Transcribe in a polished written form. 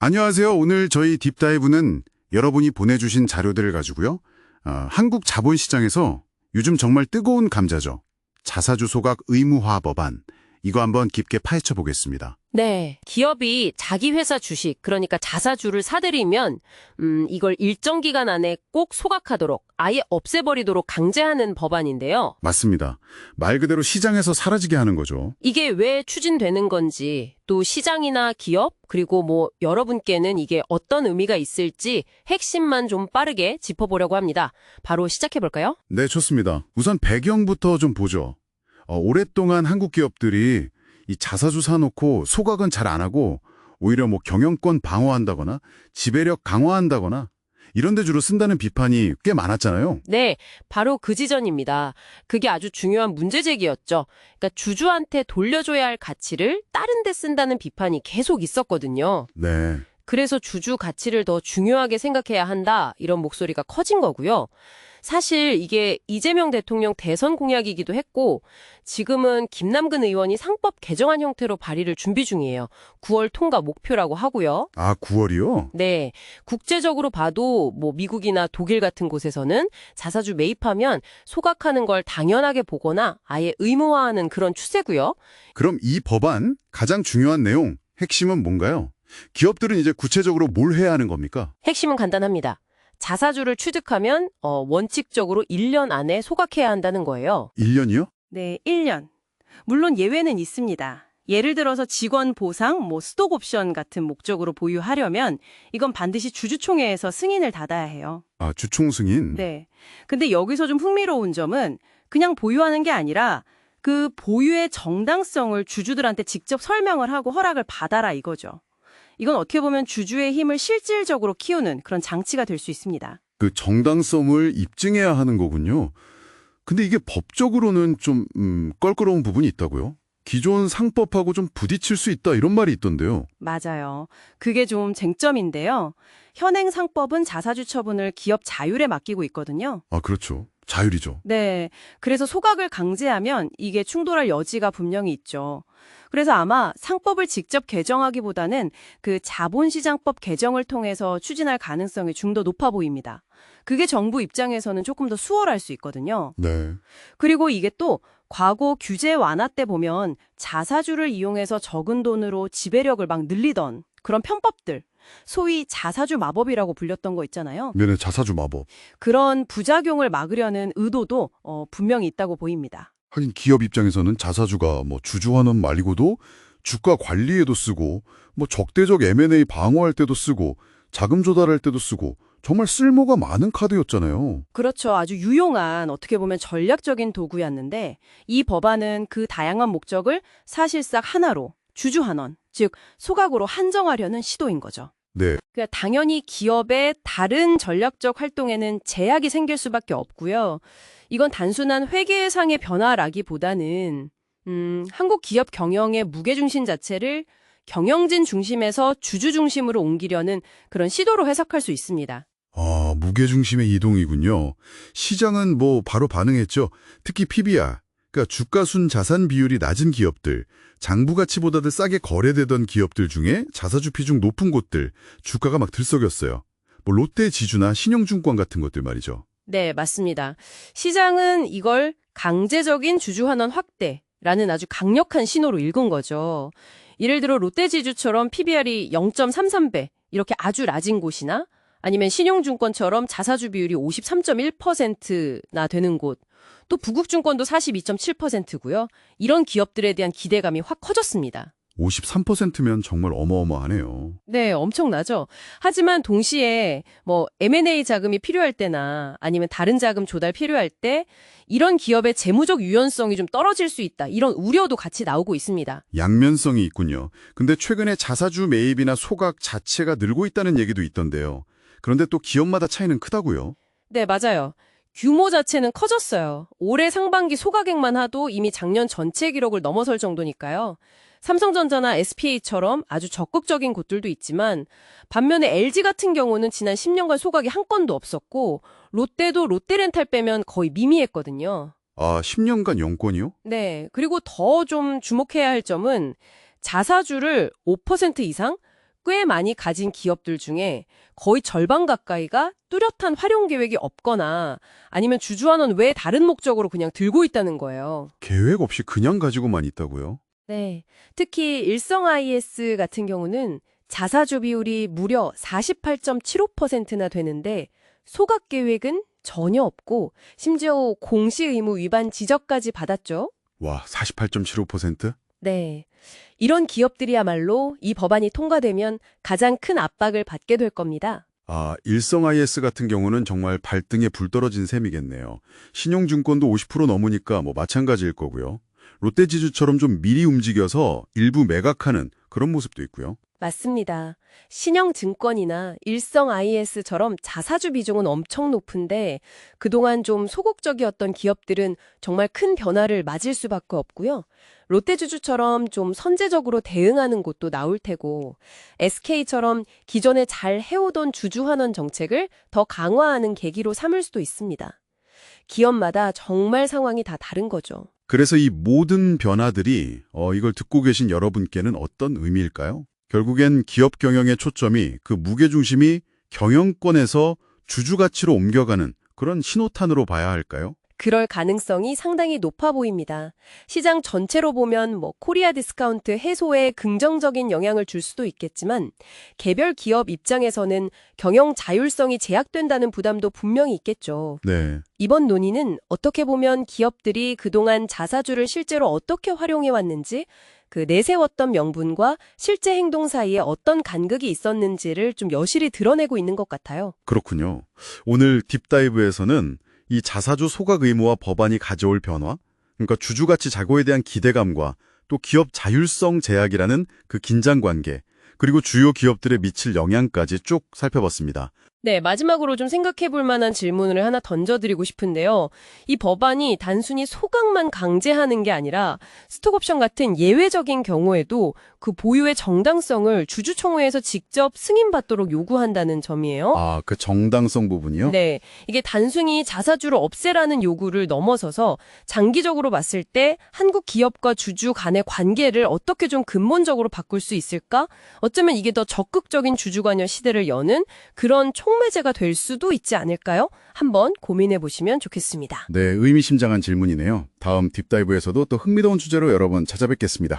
안녕하세요. 오늘 저희 딥다이브는 여러분이 보내주신 자료들을 가지고요. 한국 자본시장에서 요즘 정말 뜨거운 감자죠. 자사주 소각 의무화 법안. 이거 한번 깊게 파헤쳐 보겠습니다. 네, 기업이 자기 회사 주식, 그러니까 자사주를 사들이면 이걸 일정 기간 안에 꼭 소각하도록, 아예 없애버리도록 강제하는 법안인데요. 맞습니다. 말 그대로 시장에서 사라지게 하는 거죠. 이게 왜 추진되는 건지, 또 시장이나 기업, 그리고 여러분께는 이게 어떤 의미가 있을지 핵심만 좀 빠르게 짚어보려고 합니다. 바로 시작해볼까요? 네, 좋습니다. 우선 배경부터 좀 보죠. 오랫동안 한국 기업들이 이 자사주 사놓고 소각은 잘 안 하고 오히려 경영권 방어한다거나 지배력 강화한다거나 이런 데 주로 쓴다는 비판이 꽤 많았잖아요. 네, 바로 그 지점입니다. 그게 아주 중요한 문제 제기였죠. 그러니까 주주한테 돌려줘야 할 가치를 다른 데 쓴다는 비판이 계속 있었거든요. 네. 그래서 주주 가치를 더 중요하게 생각해야 한다, 이런 목소리가 커진 거고요. 사실 이게 이재명 대통령 대선 공약이기도 했고 지금은 김남근 의원이 상법 개정안 형태로 발의를 준비 중이에요. 9월 통과 목표라고 하고요. 아, 9월이요? 네, 국제적으로 봐도 미국이나 독일 같은 곳에서는 자사주 매입하면 소각하는 걸 당연하게 보거나 아예 의무화하는 그런 추세고요. 그럼 이 법안 가장 중요한 내용, 핵심은 뭔가요? 기업들은 이제 구체적으로 뭘 해야 하는 겁니까? 핵심은 간단합니다. 자사주를 취득하면 원칙적으로 1년 안에 소각해야 한다는 거예요. 1년이요? 네, 1년. 물론 예외는 있습니다. 예를 들어서 직원 보상, 스톡 옵션 같은 목적으로 보유하려면 이건 반드시 주주총회에서 승인을 받아야 해요. 아, 주총 승인? 네. 근데 여기서 좀 흥미로운 점은 그냥 보유하는 게 아니라 그 보유의 정당성을 주주들한테 직접 설명을 하고 허락을 받아라 이거죠. 이건 어떻게 보면 주주의 힘을 실질적으로 키우는 그런 장치가 될 수 있습니다. 그 정당성을 입증해야 하는 거군요. 근데 이게 법적으로는 좀 껄끄러운 부분이 있다고요? 기존 상법하고 좀 부딪힐 수 있다 이런 말이 있던데요. 맞아요. 그게 좀 쟁점인데요. 현행 상법은 자사주 처분을 기업 자율에 맡기고 있거든요. 아, 그렇죠. 자율이죠. 네. 그래서 소각을 강제하면 이게 충돌할 여지가 분명히 있죠. 그래서 아마 상법을 직접 개정하기보다는 그 자본시장법 개정을 통해서 추진할 가능성이 좀 더 높아 보입니다. 그게 정부 입장에서는 조금 더 수월할 수 있거든요. 네. 그리고 이게 또 과거 규제 완화 때 보면 자사주를 이용해서 적은 돈으로 지배력을 막 늘리던 그런 편법들, 소위 자사주 마법이라고 불렸던 거 있잖아요. 네네, 자사주 마법. 그런 부작용을 막으려는 의도도 분명히 있다고 보입니다. 하긴 기업 입장에서는 자사주가 주주하는 말이고도 주가 관리에도 쓰고 적대적 M&A 방어할 때도 쓰고 자금 조달할 때도 쓰고 정말 쓸모가 많은 카드였잖아요. 그렇죠. 아주 유용한 어떻게 보면 전략적인 도구였는데 이 법안은 그 다양한 목적을 사실상 하나로 주주환원, 즉 소각으로 한정하려는 시도인 거죠. 네. 그러니까 당연히 기업의 다른 전략적 활동에는 제약이 생길 수밖에 없고요. 이건 단순한 회계상의 변화라기보다는 한국 기업 경영의 무게중심 자체를 경영진 중심에서 주주 중심으로 옮기려는 그런 시도로 해석할 수 있습니다. 아, 무게중심의 이동이군요. 시장은 바로 반응했죠. 특히 PBR, 그러니까 주가순 자산 비율이 낮은 기업들, 장부 가치보다도 싸게 거래되던 기업들 중에 자사주 비중 높은 곳들, 주가가 막 들썩였어요. 롯데 지주나 신영증권 같은 것들 말이죠. 네, 맞습니다. 시장은 이걸 강제적인 주주환원 확대라는 아주 강력한 신호로 읽은 거죠. 예를 들어 롯데지주처럼 PBR이 0.33배 이렇게 아주 낮은 곳이나 아니면 신용증권처럼 자사주 비율이 53.1%나 되는 곳, 또 부국증권도 42.7%고요. 이런 기업들에 대한 기대감이 확 커졌습니다. 53%면 정말 어마어마하네요. 네, 엄청나죠. 하지만 동시에 M&A 자금이 필요할 때나 아니면 다른 자금 조달 필요할 때 이런 기업의 재무적 유연성이 좀 떨어질 수 있다. 이런 우려도 같이 나오고 있습니다. 양면성이 있군요. 근데 최근에 자사주 매입이나 소각 자체가 늘고 있다는 얘기도 있던데요. 그런데 또 기업마다 차이는 크다고요? 네, 맞아요. 규모 자체는 커졌어요. 올해 상반기 소가액만 하도 이미 작년 전체 기록을 넘어설 정도니까요. 삼성전자나 SPA처럼 아주 적극적인 곳들도 있지만 반면에 LG 같은 경우는 지난 10년간 소각이 한 건도 없었고 롯데도 롯데렌탈 빼면 거의 미미했거든요. 아, 10년간 0건이요? 네, 그리고 더 좀 주목해야 할 점은 자사주를 5% 이상 꽤 많이 가진 기업들 중에 거의 절반 가까이가 뚜렷한 활용 계획이 없거나 아니면 주주환원 외에 다른 목적으로 그냥 들고 있다는 거예요. 계획 없이 그냥 가지고만 있다고요? 네. 특히 일성 IS 같은 경우는 자사주 비율이 무려 48.75%나 되는데 소각 계획은 전혀 없고 심지어 공시 의무 위반 지적까지 받았죠. 와, 48.75%? 네. 이런 기업들이야말로 이 법안이 통과되면 가장 큰 압박을 받게 될 겁니다. 아, 일성 IS 같은 경우는 정말 발등에 불 떨어진 셈이겠네요. 신용증권도 50% 넘으니까 뭐 마찬가지일 거고요. 롯데지주처럼 좀 미리 움직여서 일부 매각하는 그런 모습도 있고요. 맞습니다. 신영증권이나 일성 IS처럼 자사주 비중은 엄청 높은데 그동안 좀 소극적이었던 기업들은 정말 큰 변화를 맞을 수밖에 없고요. 롯데주주처럼 좀 선제적으로 대응하는 곳도 나올 테고 SK처럼 기존에 잘 해오던 주주환원 정책을 더 강화하는 계기로 삼을 수도 있습니다. 기업마다 정말 상황이 다 다른 거죠. 그래서 이 모든 변화들이 이걸 듣고 계신 여러분께는 어떤 의미일까요? 결국엔 기업 경영의 초점이 그 무게중심이 경영권에서 주주 가치로 옮겨가는 그런 신호탄으로 봐야 할까요? 그럴 가능성이 상당히 높아 보입니다. 시장 전체로 보면 코리아 디스카운트 해소에 긍정적인 영향을 줄 수도 있겠지만 개별 기업 입장에서는 경영 자율성이 제약된다는 부담도 분명히 있겠죠. 네. 이번 논의는 어떻게 보면 기업들이 그동안 자사주를 실제로 어떻게 활용해 왔는지 그 내세웠던 명분과 실제 행동 사이에 어떤 간극이 있었는지를 좀 여실히 드러내고 있는 것 같아요. 그렇군요. 오늘 딥다이브에서는 이 자사주 소각 의무와 법안이 가져올 변화, 그러니까 주주가치 자고에 대한 기대감과 또 기업 자율성 제약이라는 그 긴장관계, 그리고 주요 기업들에 미칠 영향까지 쭉 살펴봤습니다. 네, 마지막으로 좀 생각해 볼 만한 질문을 하나 던져드리고 싶은데요. 이 법안이 단순히 소각만 강제하는 게 아니라 스톡옵션 같은 예외적인 경우에도 그 보유의 정당성을 주주총회에서 직접 승인받도록 요구한다는 점이에요. 아, 그 정당성 부분이요? 네, 이게 단순히 자사주를 없애라는 요구를 넘어서서 장기적으로 봤을 때 한국 기업과 주주 간의 관계를 어떻게 좀 근본적으로 바꿀 수 있을까? 어쩌면 이게 더 적극적인 주주관여 시대를 여는 그런 촉매제가 될 수도 있지 않을까요? 한번 고민해 보시면 좋겠습니다. 네, 의미심장한 질문이네요. 다음 딥다이브에서도 또 흥미로운 주제로 여러분 찾아뵙겠습니다.